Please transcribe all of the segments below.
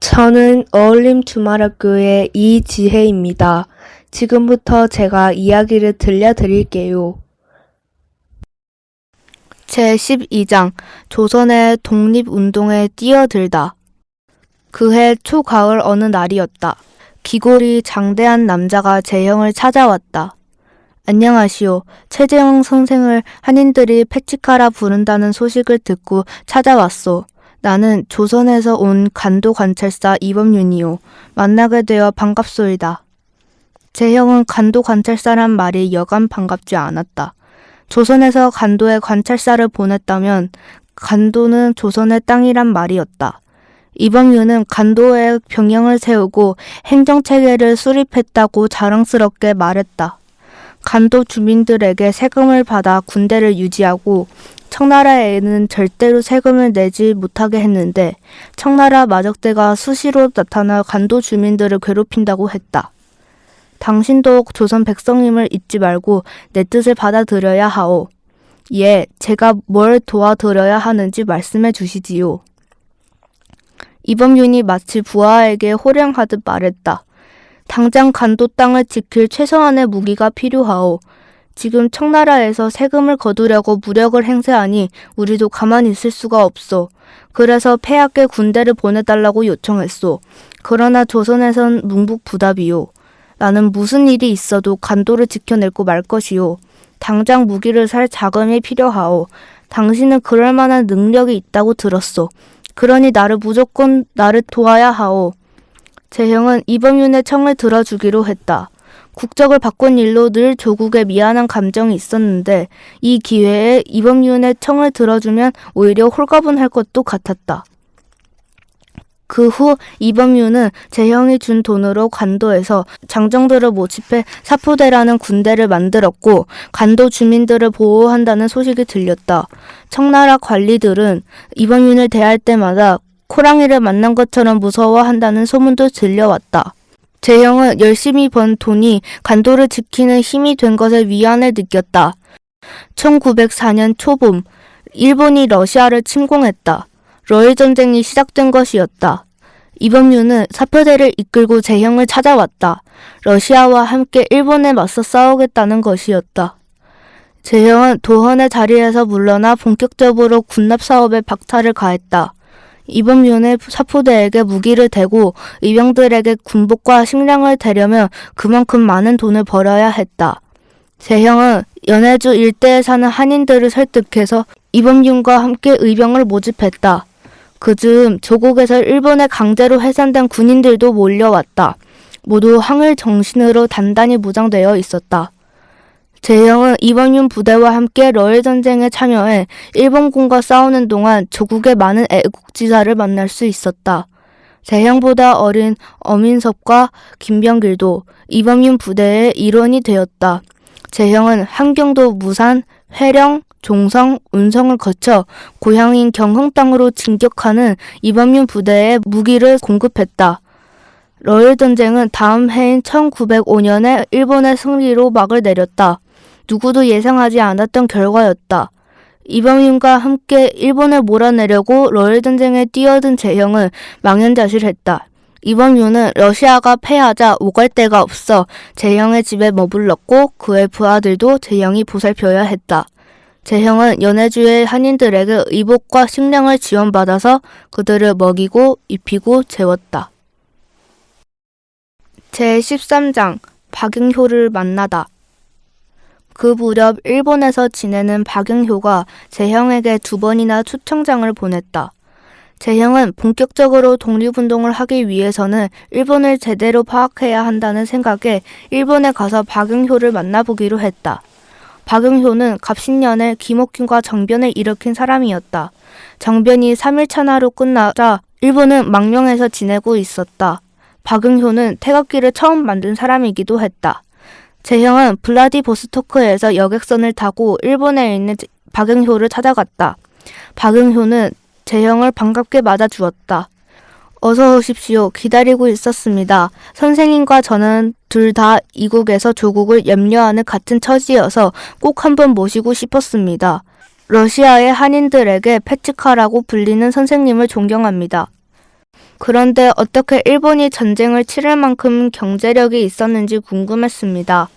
저는 어울림 주말학교의 이지혜입니다. 지금부터 제가 이야기를 들려드릴게요. 제12장 조선의 독립운동에 뛰어들다. 그해 초가을 어느 날이었다. 기골이 장대한 남자가 재형을 찾아왔다. 안녕하시오. 최재형 선생을 한인들이 패치카라 부른다는 소식을 듣고 찾아왔소. 나는 조선에서 온 간도관찰사 이범윤이요. 만나게 되어 반갑소이다. 재형은 간도관찰사란 말이 여간 반갑지 않았다. 조선에서 간도에 관찰사를 보냈다면 간도는 조선의 땅이란 말이었다. 이범윤은 간도에 병영을 세우고 행정체계를 수립했다고 자랑스럽게 말했다. 간도 주민들에게 세금을 받아 군대를 유지하고 청나라에는 절대로 세금을 내지 못하게 했는데 청나라 마적대가 수시로 나타나 간도 주민들을 괴롭힌다고 했다. 당신도 조선 백성임을 잊지 말고 내 뜻을 받아들여야 하오. 예, 제가 뭘 도와드려야 하는지 말씀해 주시지요. 이범윤이 마치 부하에게 호령하듯 말했다. 당장 간도 땅을 지킬 최소한의 무기가 필요하오. 지금 청나라에서 세금을 거두려고 무력을 행세하니 우리도 가만히 있을 수가 없소. 그래서 폐하께 군대를 보내달라고 요청했소. 그러나 조선에선 뭉북부답이요. 나는 무슨 일이 있어도 간도를 지켜내고 말 것이요. 당장 무기를 살 자금이 필요하오. 당신은 그럴 만한 능력이 있다고 들었소. 그러니 무조건 나를 도와야 하오. 재형은 이범윤의 청을 들어주기로 했다. 국적을 바꾼 일로 늘 조국에 미안한 감정이 있었는데 이 기회에 이범윤의 청을 들어주면 오히려 홀가분할 것도 같았다. 그 후 이범윤은 재형이 준 돈으로 간도에서 장정들을 모집해 사포대라는 군대를 만들었고 간도 주민들을 보호한다는 소식이 들렸다. 청나라 관리들은 이범윤을 대할 때마다 호랑이를 만난 것처럼 무서워한다는 소문도 들려왔다. 재형은 열심히 번 돈이 간도를 지키는 힘이 된 것에 위안을 느꼈다. 1904년 초봄, 일본이 러시아를 침공했다. 러일 전쟁이 시작된 것이었다. 이범윤은 사표대를 이끌고 재형을 찾아왔다. 러시아와 함께 일본에 맞서 싸우겠다는 것이었다. 재형은 도헌의 자리에서 물러나 본격적으로 군납 사업에 박차를 가했다. 이범윤의 사포대에게 무기를 대고 의병들에게 군복과 식량을 대려면 그만큼 많은 돈을 벌어야 했다. 재형은 연해주 일대에 사는 한인들을 설득해서 이범윤과 함께 의병을 모집했다. 그즈음 조국에서 일본에 강제로 해산된 군인들도 몰려왔다. 모두 항일 정신으로 단단히 무장되어 있었다. 재형은 이범윤 부대와 함께 러일 전쟁에 참여해 일본군과 싸우는 동안 조국의 많은 애국지사를 만날 수 있었다. 재형보다 어린 어민섭과 김병길도 이범윤 부대의 일원이 되었다. 재형은 함경도 무산, 회령, 종성, 운성을 거쳐 고향인 경흥 땅으로 진격하는 이범윤 부대에 무기를 공급했다. 러일 전쟁은 다음 해인 1905년에 일본의 승리로 막을 내렸다. 누구도 예상하지 않았던 결과였다. 이범윤과 함께 일본을 몰아내려고 러일 전쟁에 뛰어든 재형은 망연자실했다. 이범윤은 러시아가 패하자 오갈 데가 없어 재형의 집에 머물렀고 그의 부하들도 재형이 보살펴야 했다. 재형은 연해주의 한인들에게 의복과 식량을 지원받아서 그들을 먹이고 입히고 재웠다. 제13장 박응효를 만나다. 그 무렵 일본에서 지내는 박응효가 재형에게 2번이나 초청장을 보냈다. 재형은 본격적으로 독립운동을 하기 위해서는 일본을 제대로 파악해야 한다는 생각에 일본에 가서 박응효를 만나보기로 했다. 박응효는 갑신년에 김옥균과 정변을 일으킨 사람이었다. 정변이 3일 천하로 끝나자 일본은 망령에서 지내고 있었다. 박응효는 태극기를 처음 만든 사람이기도 했다. 재형은 블라디보스토크에서 여객선을 타고 일본에 있는 박응효를 찾아갔다. 박응효는 재형을 반갑게 맞아주었다. 어서 오십시오. 기다리고 있었습니다. 선생님과 저는 둘 다 이국에서 조국을 염려하는 같은 처지여서 꼭 한번 모시고 싶었습니다. 러시아의 한인들에게 패치카라고 불리는 선생님을 존경합니다. 그런데 어떻게 일본이 전쟁을 치를 만큼 경제력이 있었는지 궁금했습니다.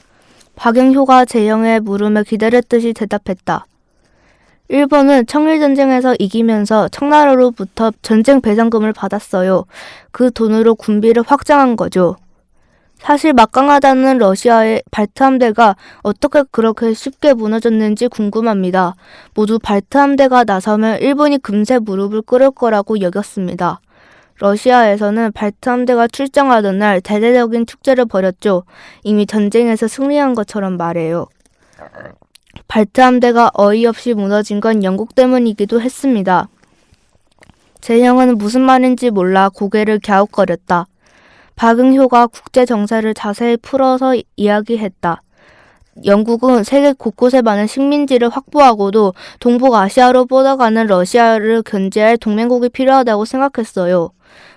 박영효가 재영의 물음에 기다렸듯이 대답했다. 일본은 청일전쟁에서 이기면서 청나라로부터 전쟁 배상금을 받았어요. 그 돈으로 군비를 확장한 거죠. 사실 막강하다는 러시아의 발트 함대가 어떻게 그렇게 쉽게 무너졌는지 궁금합니다. 모두 발트 함대가 나서면 일본이 금세 무릎을 꿇을 거라고 여겼습니다. 러시아에서는 발트 함대가 출정하던 날 대대적인 축제를 벌였죠. 이미 전쟁에서 승리한 것처럼 말해요. 발트 함대가 어이없이 무너진 건 영국 때문이기도 했습니다. 재영은 무슨 말인지 몰라 고개를 갸웃거렸다. 박응효가 국제 정세를 자세히 풀어서 이야기했다. 영국은 세계 곳곳에 많은 식민지를 확보하고도 동북아시아로 뻗어가는 러시아를 견제할 동맹국이 필요하다고 생각했어요.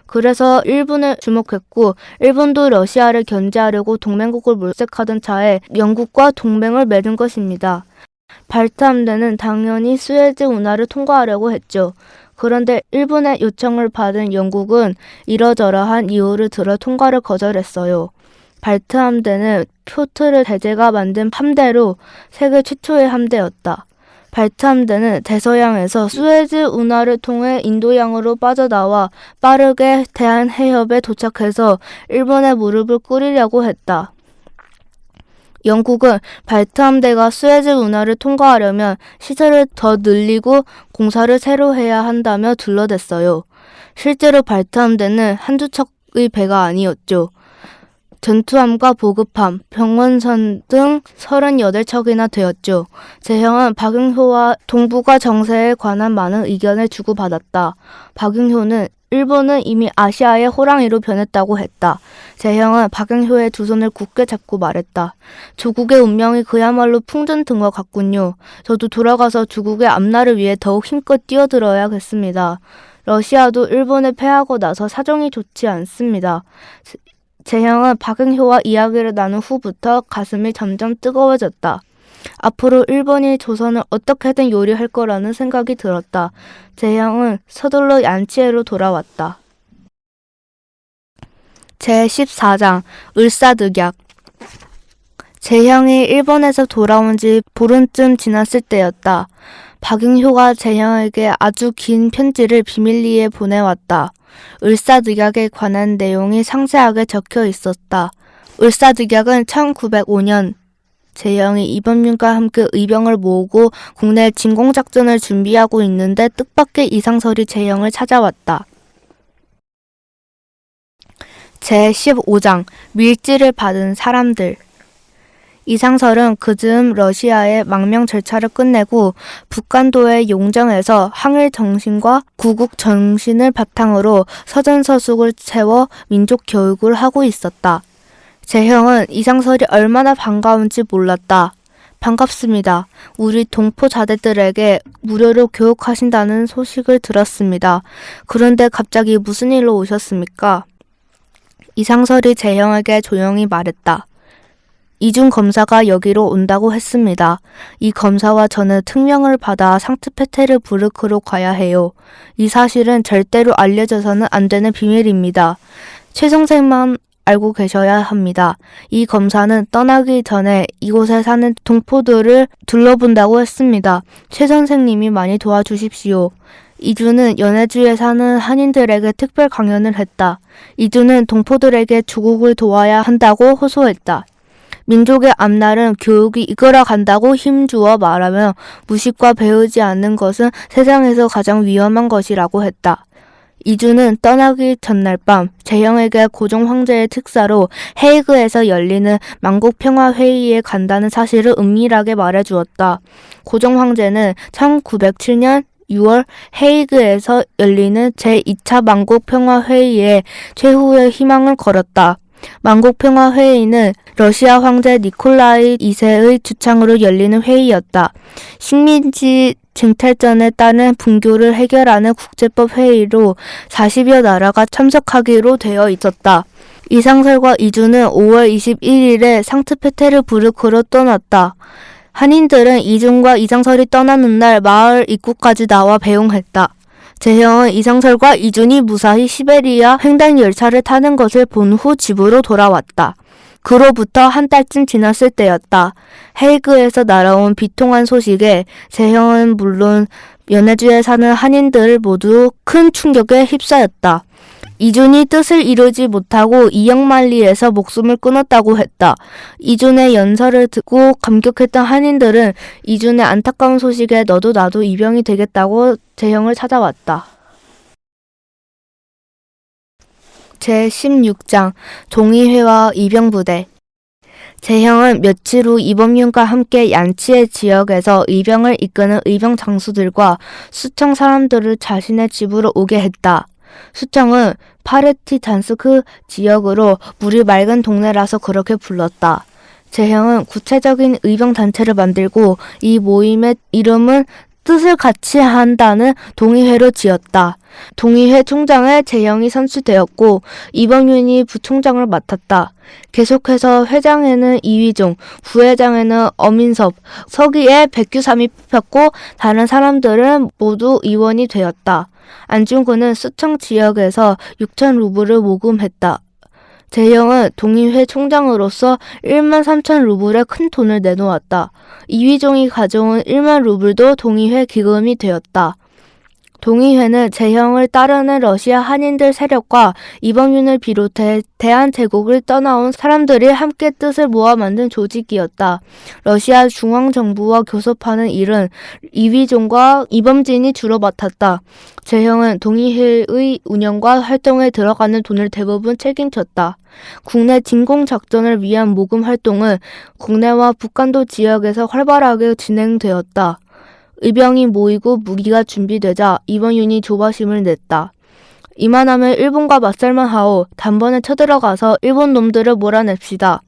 그래서 일본을 주목했고 일본도 러시아를 견제하려고 동맹국을 물색하던 차에 영국과 동맹을 맺은 것입니다. 발트 함대는 당연히 수에즈 운하를 통과하려고 했죠. 그런데 일본의 요청을 받은 영국은 이러저러한 이유를 들어 통과를 거절했어요. 발트 함대는 표트르 대제가 만든 함대로 세계 최초의 함대였다. 발트 함대는 대서양에서 수에즈 운하를 통해 인도양으로 빠져나와 빠르게 대한해협에 도착해서 일본의 무릎을 꿇으려고 했다. 영국은 발트 함대가 수에즈 운하를 통과하려면 시설을 더 늘리고 공사를 새로 해야 한다며 둘러댔어요. 실제로 발트 함대는 한두 척의 배가 아니었죠. 전투함과 보급함, 병원선 등 38척이나 되었죠. 재형은 박응효와 동북아 정세에 관한 많은 의견을 주고받았다. 박응효는 일본은 이미 아시아의 호랑이로 변했다고 했다. 재형은 박응효의 두 손을 굳게 잡고 말했다. 조국의 운명이 그야말로 풍전든 것 같군요. 저도 돌아가서 조국의 앞날을 위해 더욱 힘껏 뛰어들어야겠습니다. 러시아도 일본에 패하고 나서 사정이 좋지 않습니다. 재형은 박응효와 이야기를 나눈 후부터 가슴이 점점 뜨거워졌다. 앞으로 일본이 조선을 어떻게든 요리할 거라는 생각이 들었다. 재형은 서둘러 얀치에로 돌아왔다. 제14장 을사득약. 재형이 일본에서 돌아온 지 보름쯤 지났을 때였다. 박응효가 재형에게 아주 긴 편지를 비밀리에 보내왔다. 을사득약에 관한 내용이 상세하게 적혀 있었다. 을사득약은 1905년 재형이 이범윤과 함께 의병을 모으고 국내 진공작전을 준비하고 있는데 뜻밖의 이상설이 재형을 찾아왔다. 제15장 밀지를 받은 사람들. 이상설은 그즈음 러시아의 망명 절차를 끝내고 북간도의 용정에서 항일 정신과 구국 정신을 바탕으로 서전서숙을 채워 민족 교육을 하고 있었다. 재형은 이상설이 얼마나 반가운지 몰랐다. 반갑습니다. 우리 동포 자대들에게 무료로 교육하신다는 소식을 들었습니다. 그런데 갑자기 무슨 일로 오셨습니까? 이상설이 재형에게 조용히 말했다. 이중 검사가 여기로 온다고 했습니다. 이 검사와 저는 특명을 받아 상트페테르부르크로 가야 해요. 이 사실은 절대로 알려져서는 안 되는 비밀입니다. 최 선생만 알고 계셔야 합니다. 이 검사는 떠나기 전에 이곳에 사는 동포들을 둘러본다고 했습니다. 최 선생님이 많이 도와주십시오. 이주는 연해주에 사는 한인들에게 특별 강연을 했다. 이주는 동포들에게 조국을 도와야 한다고 호소했다. 민족의 앞날은 교육이 이끌어 간다고 힘주어 말하며 무식과 배우지 않는 것은 세상에서 가장 위험한 것이라고 했다. 이주는 떠나기 전날 밤 재형에게 고종 황제의 특사로 헤이그에서 열리는 만국평화회의에 간다는 사실을 은밀하게 말해주었다. 고종 황제는 1907년 6월 헤이그에서 열리는 제2차 만국평화회의에 최후의 희망을 걸었다. 만국평화회의는 러시아 황제 니콜라이 2세의 주창으로 열리는 회의였다. 식민지 쟁탈전에 따른 분교를 해결하는 국제법 회의로 40여 나라가 참석하기로 되어 있었다. 이상설과 이주는 5월 21일에 상트페테르부르크로 떠났다. 한인들은 이중과 이상설이 떠나는 날 마을 입구까지 나와 배웅했다. 재형은 이성설과 이준이 무사히 시베리아 횡단 열차를 타는 것을 본 후 집으로 돌아왔다. 그로부터 한 달쯤 지났을 때였다. 헤이그에서 날아온 비통한 소식에 재형은 물론 연해주에 사는 한인들 모두 큰 충격에 휩싸였다. 이준이 뜻을 이루지 못하고 이역만리에서 목숨을 끊었다고 했다. 이준의 연설을 듣고 감격했던 한인들은 이준의 안타까운 소식에 너도 나도 이병이 되겠다고 재형을 찾아왔다. 제16장 동의회와 이병부대. 재형은 며칠 후 이범윤과 함께 얀치의 지역에서 의병을 이끄는 의병 장수들과 수청 사람들을 자신의 집으로 오게 했다. 수청은 파르티잔스크 지역으로 물이 맑은 동네라서 그렇게 불렀다. 재형은 구체적인 의병 단체를 만들고 이 모임의 이름은 뜻을 같이 한다는 동의회로 지었다. 동의회 총장에 재형이 선출되었고 이범윤이 부총장을 맡았다. 계속해서 회장에는 이휘종, 부회장에는 어민섭, 서기에 백규삼이 뽑혔고 다른 사람들은 모두 의원이 되었다. 안중근은 수청 지역에서 6천 루블을 모금했다. 재형은 동의회 총장으로서 1만 3천 루블의 큰 돈을 내놓았다. 이휘종이 가져온 1만 루블도 동의회 기금이 되었다. 동의회는 재형을 따르는 러시아 한인들 세력과 이범윤을 비롯해 대한제국을 떠나온 사람들이 함께 뜻을 모아 만든 조직이었다. 러시아 중앙정부와 교섭하는 일은 이휘종과 이범진이 주로 맡았다. 재형은 동의회의 운영과 활동에 들어가는 돈을 대부분 책임졌다. 국내 진공작전을 위한 모금 활동은 국내와 북한도 지역에서 활발하게 진행되었다. 의병이 모이고 무기가 준비되자 이범윤이 조바심을 냈다. 이만하면 일본과 맞설만 하오. 단번에 쳐들어가서 일본 놈들을 몰아냅시다.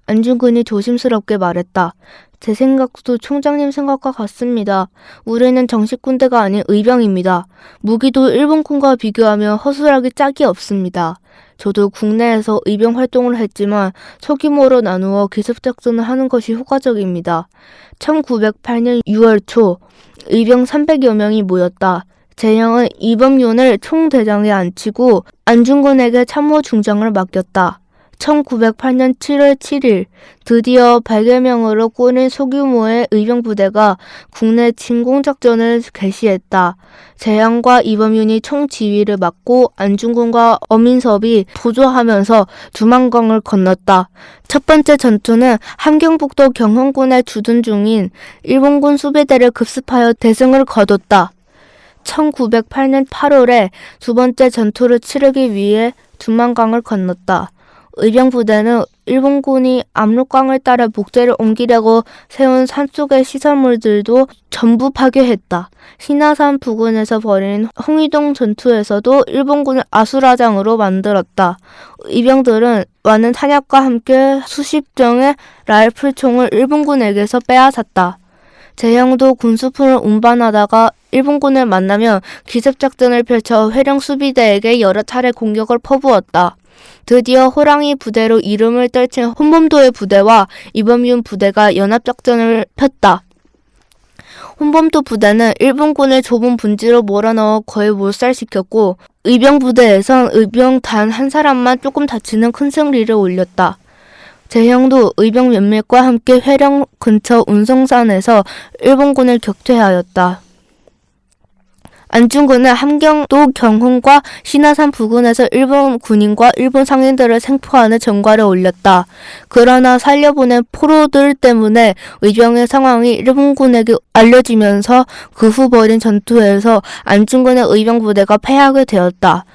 안중근이 조심스럽게 말했다. 제 생각도 총장님 생각과 같습니다. 우리는 정식 군대가 아닌 의병입니다. 무기도 일본군과 비교하면 허술하기 짝이 없습니다. 저도 국내에서 의병 활동을 했지만 소규모로 나누어 기습작전을 하는 것이 효과적입니다. 1908년 6월 초 의병 300여 명이 모였다. 재형은 이범윤을 총대장에 앉히고 안중근에게 참모 중장을 맡겼다. 1908년 7월 7일 드디어 100여 명으로 꾸린 소규모의 의병부대가 국내 진공작전을 개시했다. 재형과 이범윤이 총지휘를 맡고 안중근과 어민섭이 보조하면서 두만강을 건넜다. 첫 번째 전투는 함경북도 경흥군에 주둔 중인 일본군 수비대를 급습하여 대승을 거뒀다. 1908년 8월에 두 번째 전투를 치르기 위해 두만강을 건넜다. 의병부대는 일본군이 압록강을 따라 목재를 옮기려고 세운 산속의 시설물들도 전부 파괴했다. 신화산 부근에서 벌인 홍이동 전투에서도 일본군을 아수라장으로 만들었다. 의병들은 많은 탄약과 함께 수십 정의 라이플총을 일본군에게서 빼앗았다. 재형도 군수품을 운반하다가 일본군을 만나며 기습작전을 펼쳐 회령 수비대에게 여러 차례 공격을 퍼부었다. 드디어 호랑이 부대로 이름을 떨친 혼범도의 부대와 이범윤 부대가 연합작전을 폈다. 혼범도 부대는 일본군을 좁은 분지로 몰아넣어 거의 몰살시켰고 의병부대에선 의병 단 한 사람만 조금 다치는 큰 승리를 올렸다. 재형도 의병 몇몇과 함께 회령 근처 운성산에서 일본군을 격퇴하였다. 안중근은 함경도 경흥과 신화산 부근에서 일본 군인과 일본 상인들을 생포하는 전과를 올렸다. 그러나 살려보낸 포로들 때문에 의병의 상황이 일본군에게 알려지면서 그 후 벌인 전투에서 안중근의 의병부대가 패하게 되었다.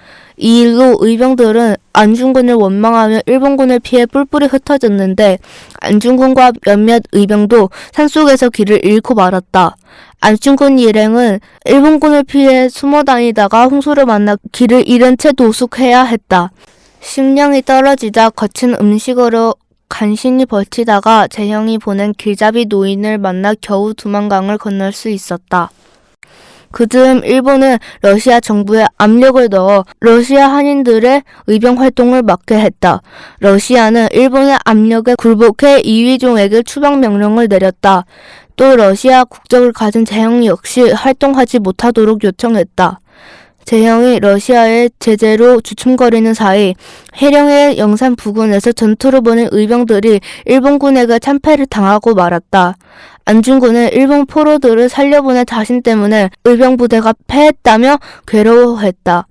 이 일로 의병들은 안중근을 원망하며 일본군을 피해 뿔뿔이 흩어졌는데 안중근과 몇몇 의병도 산속에서 길을 잃고 말았다. 안중근 일행은 일본군을 피해 숨어 다니다가 홍수를 만나 길을 잃은 채 도숙해야 했다. 식량이 떨어지자 거친 음식으로 간신히 버티다가 재형이 보낸 길잡이 노인을 만나 겨우 두만강을 건널 수 있었다. 그즈음 일본은 러시아 정부에 압력을 넣어 러시아 한인들의 의병 활동을 막게 했다. 러시아는 일본의 압력에 굴복해 이휘종에게 추방 명령을 내렸다. 또 러시아 국적을 가진 재형 역시 활동하지 못하도록 요청했다. 재형이 러시아의 제재로 주춤거리는 사이 해령의 영산 부근에서 전투를 벌인 의병들이 일본군에게 참패를 당하고 말았다. 안중근은 일본 포로들을 살려보낸 자신 때문에 의병 부대가 패했다며 괴로워했다.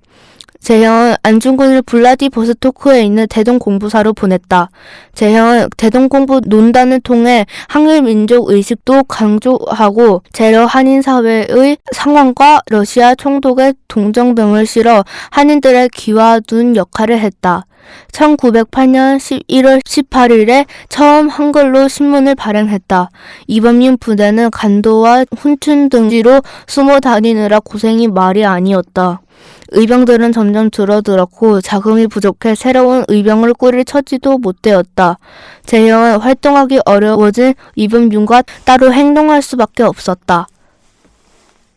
재형은 안중근을 블라디보스토크에 있는 대동공부사로 보냈다. 재형은 대동공부 논단을 통해 항일민족 의식도 강조하고 제러 한인사회의 상황과 러시아 총독의 동정 등을 실어 한인들의 귀와 눈 역할을 했다. 1908년 11월 18일에 처음 한글로 신문을 발행했다. 이범윤 부대는 간도와 훈춘 등지로 숨어 다니느라 고생이 말이 아니었다. 의병들은 점점 줄어들었고 자금이 부족해 새로운 의병을 꾸릴 처지도 못 되었다. 재형은 활동하기 어려워진 이범윤과 따로 행동할 수밖에 없었다.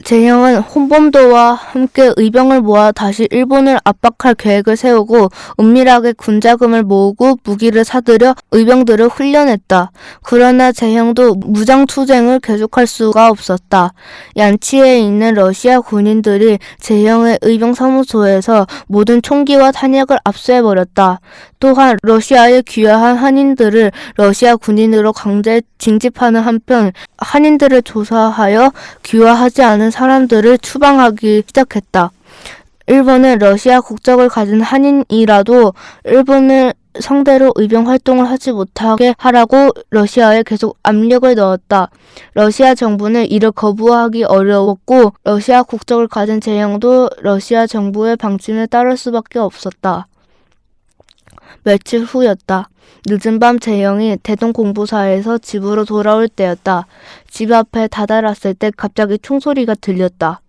재형은 홍범도와 함께 의병을 모아 다시 일본을 압박할 계획을 세우고 은밀하게 군자금을 모으고 무기를 사들여 의병들을 훈련했다. 그러나 재형도 무장투쟁을 계속할 수가 없었다. 얀치에 있는 러시아 군인들이 재형의 의병사무소에서 모든 총기와 탄약을 압수해버렸다. 또한 러시아에 귀화한 한인들을 러시아 군인으로 강제 징집하는 한편 한인들을 조사하여 귀화하지 않은 사람들을 추방하기 시작했다. 일본은 러시아 국적을 가진 한인이라도 일본을 상대로 의병 활동을 하지 못하게 하라고 러시아에 계속 압력을 넣었다. 러시아 정부는 이를 거부하기 어려웠고 러시아 국적을 가진 재형도 러시아 정부의 방침에 따를 수밖에 없었다. 며칠 후였다. 늦은 밤 재형이 대동공부사에서 집으로 돌아올 때였다. 집 앞에 다다랐을 때 갑자기 총소리가 들렸다.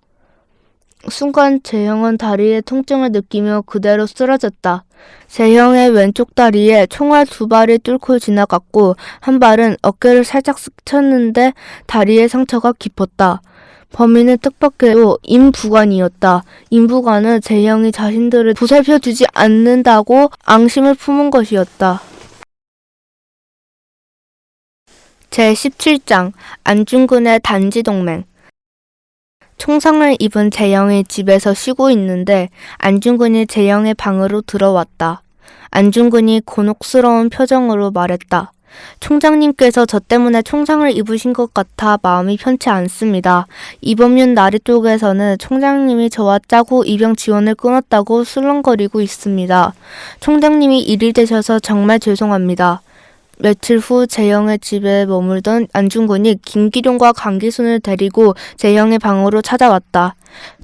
순간 재형은 다리에 통증을 느끼며 그대로 쓰러졌다. 재형의 왼쪽 다리에 총알 2발이 뚫고 지나갔고 한 발은 어깨를 살짝 스쳤는데 다리에 상처가 깊었다. 범인은 뜻밖에도 임부관이었다. 임부관은 재형이 자신들을 보살펴주지 않는다고 앙심을 품은 것이었다. 제17장 안중근의 단지동맹. 총상을 입은 재형이 집에서 쉬고 있는데 안중근이 재형의 방으로 들어왔다. 안중근이 곤혹스러운 표정으로 말했다. 총장님께서 저 때문에 총상을 입으신 것 같아 마음이 편치 않습니다. 이범윤 나리 쪽에서는 총장님이 저와 짜고 입영 지원을 끊었다고 술렁거리고 있습니다. 총장님이 일이 되셔서 정말 죄송합니다. 며칠 후 재형의 집에 머물던 안중근이 김기룡과 강기순을 데리고 재형의 방으로 찾아왔다.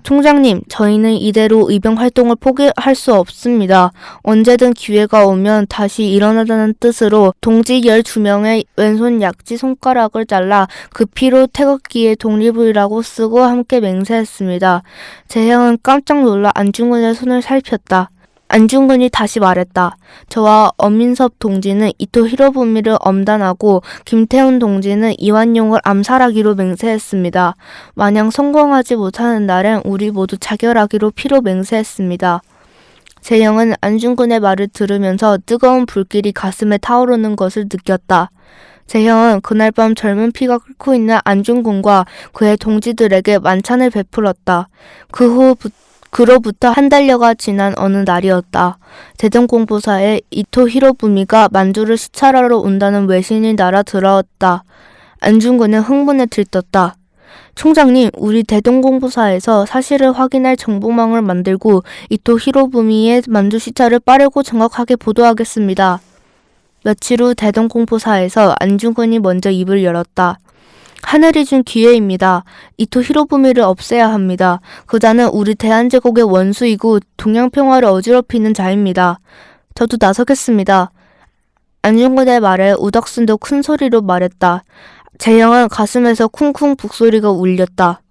총장님, 저희는 이대로 의병 활동을 포기할 수 없습니다. 언제든 기회가 오면 다시 일어나자는 뜻으로 동지 12명의 왼손 약지 손가락을 잘라 그 피로 태극기에 독립을이라고 쓰고 함께 맹세했습니다. 재형은 깜짝 놀라 안중근의 손을 살폈다. 안중근이 다시 말했다. 저와 엄민섭 동지는 이토 히로부미를 엄단하고 김태훈 동지는 이완용을 암살하기로 맹세했습니다. 만약 성공하지 못하는 날엔 우리 모두 자결하기로 피로 맹세했습니다. 재형은 안중근의 말을 들으면서 뜨거운 불길이 가슴에 타오르는 것을 느꼈다. 재형은 그날 밤 젊은 피가 끓고 있는 안중근과 그의 동지들에게 만찬을 베풀었다. 그로부터 한 달여가 지난 어느 날이었다. 대동공부사에 이토 히로부미가 만주를 시찰하러 온다는 외신이 날아들었다. 안중근은 흥분에 들떴다. 총장님, 우리 대동공부사에서 사실을 확인할 정보망을 만들고 이토 히로부미의 만주 시찰을 빠르고 정확하게 보도하겠습니다. 며칠 후 대동공부사에서 안중근이 먼저 입을 열었다. 하늘이 준 기회입니다. 이토 히로부미를 없애야 합니다. 그자는 우리 대한제국의 원수이고 동양평화를 어지럽히는 자입니다. 저도 나서겠습니다. 안중근의 말에 우덕순도 큰 소리로 말했다. 재형은 가슴에서 쿵쿵 북소리가 울렸다.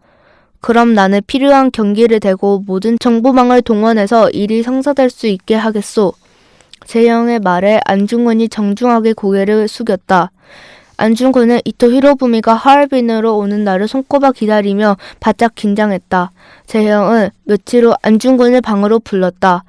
그럼 나는 필요한 경기를 대고 모든 정보망을 동원해서 일이 성사될 수 있게 하겠소. 재형의 말에 안중근이 정중하게 고개를 숙였다. 안중근은 이토 히로부미가 하얼빈으로 오는 날을 손꼽아 기다리며 바짝 긴장했다. 재형은 며칠 후 안중근을 방으로 불렀다.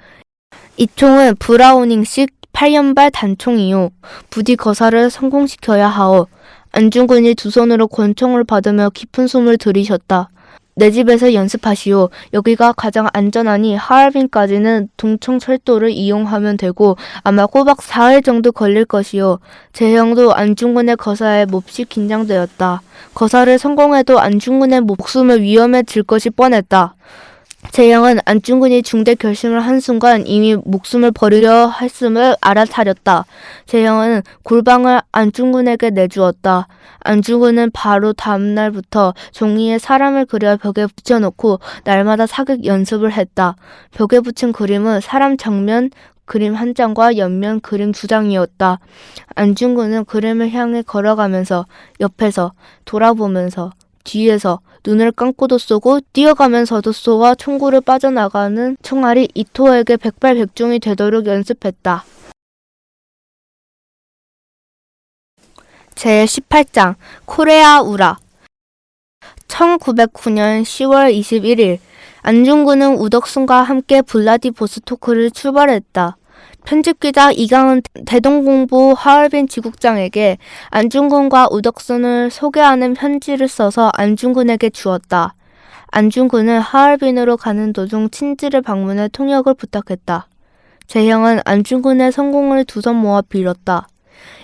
이 총은 브라우닝식 8연발 단총이요. 부디 거사를 성공시켜야 하오. 안중근이 두 손으로 권총을 받으며 깊은 숨을 들이셨다. 내 집에서 연습하시오. 여기가 가장 안전하니 하얼빈까지는 동청철도를 이용하면 되고 아마 꼬박 4일 정도 걸릴 것이오. 재형도 안중근의 거사에 몹시 긴장되었다. 거사를 성공해도 안중근의 목숨을 위험에 질 것이 뻔했다. 재형은 안중근이 중대 결심을 한 순간 이미 목숨을 버리려 했음을 알아차렸다. 재형은 골방을 안중근에게 내주었다. 안중근은 바로 다음 날부터 종이에 사람을 그려 벽에 붙여놓고 날마다 사극 연습을 했다. 벽에 붙인 그림은 사람 정면 그림 한 장과 옆면 그림 2장이었다. 안중근은 그림을 향해 걸어가면서 옆에서 돌아보면서 뒤에서 눈을 감고도 쏘고 뛰어가면서도 쏘아 총구를 빠져나가는 총알이 이토에게 백발백중이 되도록 연습했다. 제18장 코레아 우라 1909년 10월 21일 안중근은 우덕순과 함께 블라디보스토크를 출발했다. 편집기자 이강은 대동공보 하얼빈 지국장에게 안중근과 우덕순을 소개하는 편지를 써서 안중근에게 주었다. 안중근은 하얼빈으로 가는 도중 친지를 방문해 통역을 부탁했다. 재형은 안중근의 성공을 두 손 모아 빌었다.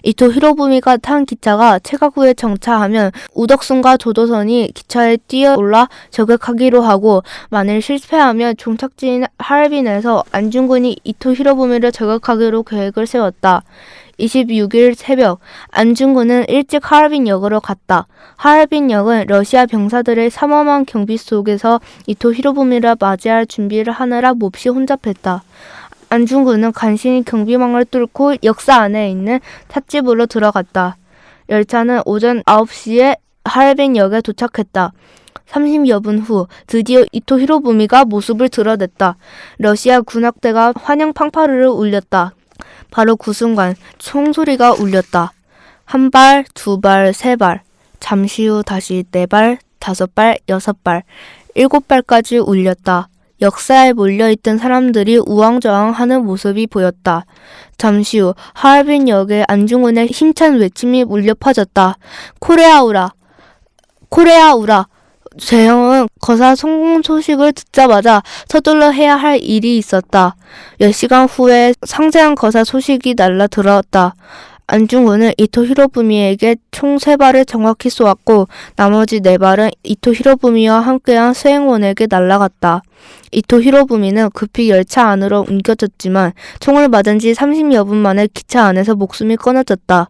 이토 히로부미가 탄 기차가 체가구에 정차하면 우덕순과 조도선이 기차에 뛰어올라 저격하기로 하고 만일 실패하면 종착지인 하얼빈에서 안중근이 이토 히로부미를 저격하기로 계획을 세웠다. 26일 새벽 안중근은 일찍 하얼빈역으로 갔다. 하얼빈역은 러시아 병사들의 삼엄한 경비 속에서 이토 히로부미를 맞이할 준비를 하느라 몹시 혼잡했다. 안중근은 간신히 경비망을 뚫고 역사 안에 있는 찻집으로 들어갔다. 열차는 오전 9시에 하얼빈역에 도착했다. 30여 분 후 드디어 이토 히로부미가 모습을 드러냈다. 러시아 군악대가 환영 팡파르를 울렸다. 바로 그 순간 총소리가 울렸다. 1발, 2발, 3발. 잠시 후 다시 4발, 5발, 6발, 7발까지 울렸다. 역사에 몰려있던 사람들이 우왕좌왕하는 모습이 보였다. 잠시 후 하얼빈역에 안중근의 힘찬 외침이 울려 퍼졌다. 코레아우라! 코레아우라! 재형은 거사 성공 소식을 듣자마자 서둘러 해야 할 일이 있었다. 몇 시간 후에 상세한 거사 소식이 날라들었다. 안중근은 이토 히로부미에게 총 3발을 정확히 쏘았고 나머지 4발은 이토 히로부미와 함께한 수행원에게 날아갔다. 이토 히로부미는 급히 열차 안으로 옮겨졌지만 총을 맞은 지 30여 분 만에 기차 안에서 목숨이 끊어졌다.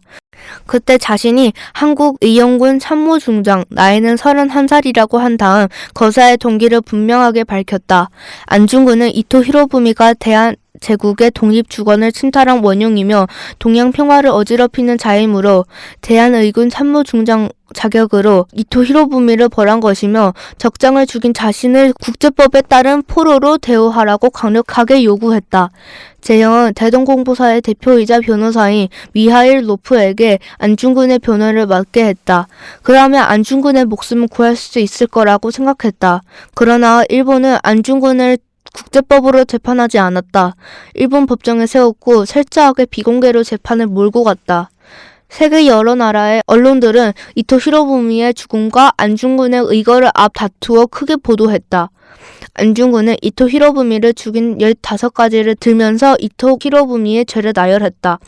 그때 자신이 한국 의영군 참모중장, 나이는 31살이라고 한 다음 거사의 동기를 분명하게 밝혔다. 안중근은 이토 히로부미가 대한제국의 독립주권을 침탈한 원흉이며 동양 평화를 어지럽히는 자이므로 대한의군 참모중장 자격으로 이토 히로부미를 벌한 것이며 적장을 죽인 자신을 국제법에 따른 포로로 대우하라고 강력하게 요구했다. 재형은 대동공보사의 대표이자 변호사인 미하일 로프에게 안중근의 변호를 맡게 했다. 그러면 안중근의 목숨을 구할 수 있을 거라고 생각했다. 그러나 일본은 안중근을 국제법으로 재판하지 않았다. 일본 법정에 세웠고 철저하게 비공개로 재판을 몰고 갔다. 세계 여러 나라의 언론들은 이토 히로부미의 죽음과 안중근의 의거를 앞다투어 크게 보도했다. 안중근은 이토 히로부미를 죽인 15가지를 들면서 이토 히로부미의 죄를 나열했다.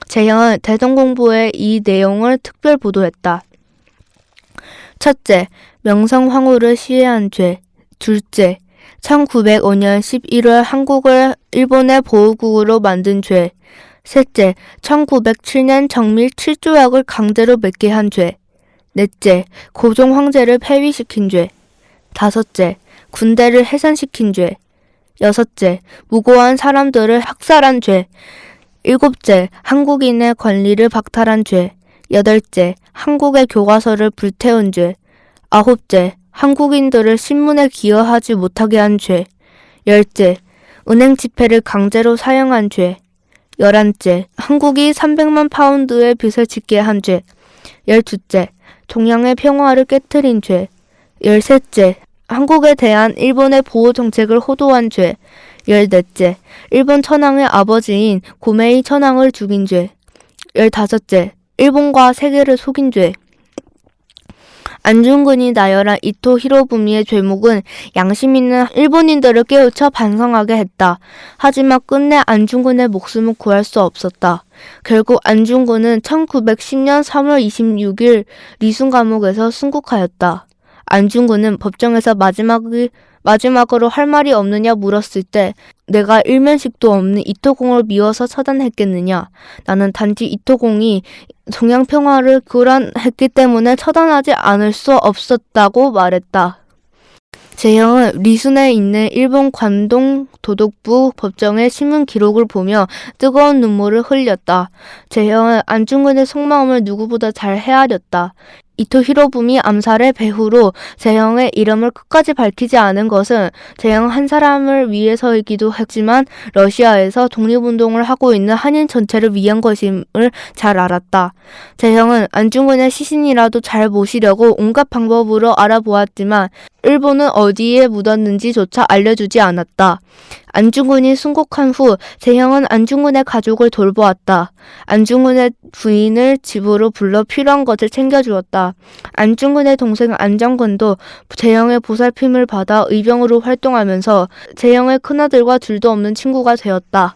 재형은 대동공보에 이 내용을 특별 보도했다. 첫째, 명성황후를 시해한 죄. 둘째, 1905년 11월 한국을 일본의 보호국으로 만든 죄. 셋째, 1907년 정밀 7조약을 강제로 맺게 한 죄. 넷째, 고종 황제를 폐위시킨 죄. 다섯째, 군대를 해산시킨 죄. 여섯째, 무고한 사람들을 학살한 죄. 일곱째, 한국인의 권리를 박탈한 죄. 여덟째, 한국의 교과서를 불태운 죄. 아홉째, 한국인들을 신문에 기여하지 못하게 한 죄. 열째, 은행 지폐를 강제로 사용한 죄. 11째, 한국이 300만 파운드의 빚을 짓게 한 죄. 12째, 동양의 평화를 깨트린 죄. 13째, 한국에 대한 일본의 보호 정책을 호도한 죄. 14째, 일본 천황의 아버지인 고메이 천황을 죽인 죄. 15째, 일본과 세계를 속인 죄. 안중근이 나열한 이토 히로부미의 죄목은 양심 있는 일본인들을 깨우쳐 반성하게 했다. 하지만 끝내 안중근의 목숨을 구할 수 없었다. 결국 안중근은 1910년 3월 26일 리순 감옥에서 순국하였다. 안중근은 법정에서 마지막으로 할 말이 없느냐 물었을 때 내가 일면식도 없는 이토공을 미워서 처단했겠느냐. 나는 단지 이토공이 동양평화를 교란했기 때문에 처단하지 않을 수 없었다고 말했다. 재형은 리순에 있는 일본 관동 도독부 법정의 신문 기록을 보며 뜨거운 눈물을 흘렸다. 재형은 안중근의 속마음을 누구보다 잘 헤아렸다. 이토 히로부미 암살의 배후로 재형의 이름을 끝까지 밝히지 않은 것은 재형 한 사람을 위해서이기도 했지만 러시아에서 독립운동을 하고 있는 한인 전체를 위한 것임을 잘 알았다. 재형은 안중근의 시신이라도 잘 모시려고 온갖 방법으로 알아보았지만 일본은 어디에 묻었는지조차 알려주지 않았다. 안중근이 순국한 후 재형은 안중근의 가족을 돌보았다. 안중근의 부인을 집으로 불러 필요한 것을 챙겨주었다. 안중근의 동생 안정근도 재형의 보살핌을 받아 의병으로 활동하면서 재형의 큰아들과 둘도 없는 친구가 되었다.